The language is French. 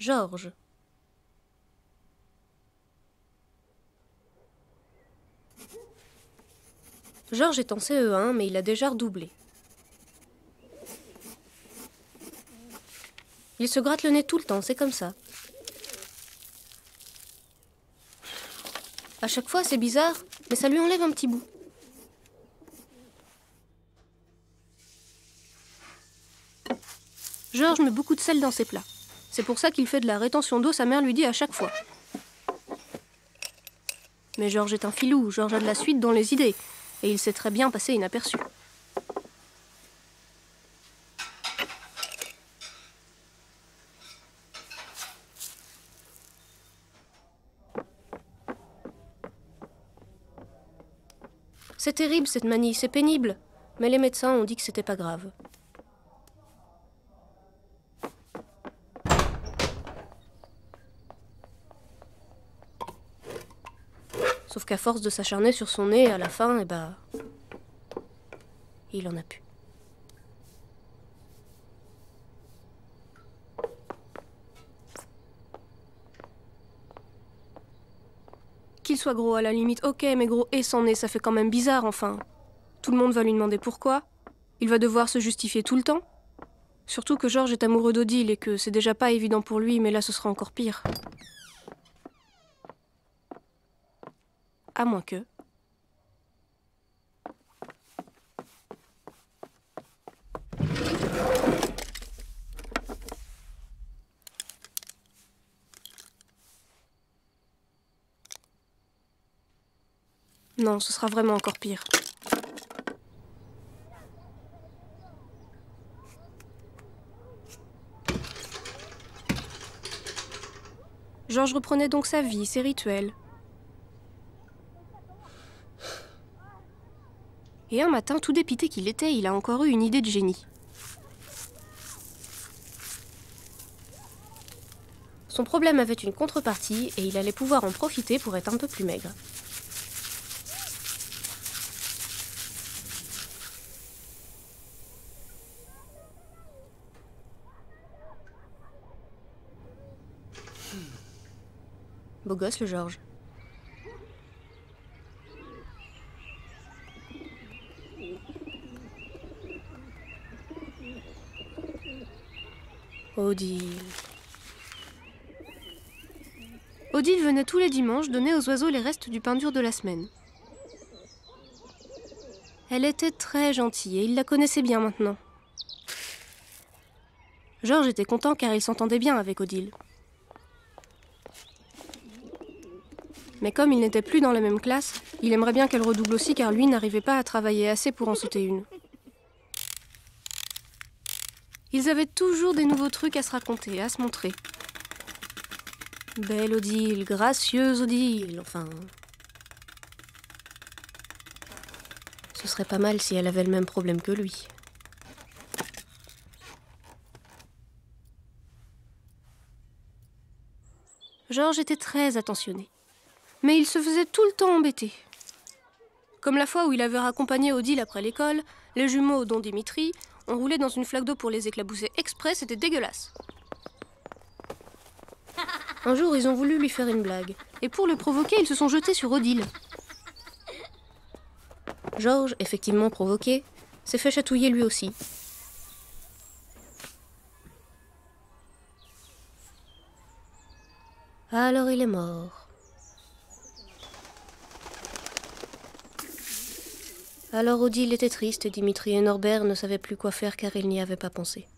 Georges. Georges est en CE1, mais il a déjà redoublé. Il se gratte le nez tout le temps, c'est comme ça. À chaque fois, c'est bizarre, mais ça lui enlève un petit bout. Georges met beaucoup de sel dans ses plats. C'est pour ça qu'il fait de la rétention d'eau, sa mère lui dit à chaque fois. Mais Georges est un filou, Georges a de la suite dans les idées, et il sait très bien passer inaperçu. C'est terrible cette manie, c'est pénible, mais les médecins ont dit que c'était pas grave. Sauf qu'à force de s'acharner sur son nez, à la fin, il en a plus. Qu'il soit gros à la limite, ok, mais gros et sans nez, ça fait quand même bizarre, enfin. Tout le monde va lui demander pourquoi. Il va devoir se justifier tout le temps. Surtout que Georges est amoureux d'Odile et que c'est déjà pas évident pour lui, mais là ce sera encore pire. À moins que... Non, ce sera vraiment encore pire. Georges reprenait donc sa vie, ses rituels. Et un matin, tout dépité qu'il était, il a encore eu une idée de génie. Son problème avait une contrepartie et il allait pouvoir en profiter pour être un peu plus maigre. Beau gosse, le Georges. Odile. Odile venait tous les dimanches donner aux oiseaux les restes du pain dur de la semaine. Elle était très gentille et il la connaissait bien maintenant. Georges était content car il s'entendait bien avec Odile. Mais comme il n'était plus dans la même classe, il aimerait bien qu'elle redouble aussi car lui n'arrivait pas à travailler assez pour en sauter une. Ils avaient toujours des nouveaux trucs à se raconter, à se montrer. Belle Odile, gracieuse Odile, enfin... Ce serait pas mal si elle avait le même problème que lui. Georges était très attentionné. Mais il se faisait tout le temps embêter. Comme la fois où il avait raccompagné Odile après l'école, les jumeaux, dont Dimitri, ont roulé dans une flaque d'eau pour les éclabousser exprès, c'était dégueulasse. Un jour, ils ont voulu lui faire une blague. Et pour le provoquer, ils se sont jetés sur Odile. Georges, effectivement provoqué, s'est fait chatouiller lui aussi. Alors il est mort. Alors Odile était triste et Dimitri et Norbert ne savaient plus quoi faire car ils n'y avaient pas pensé.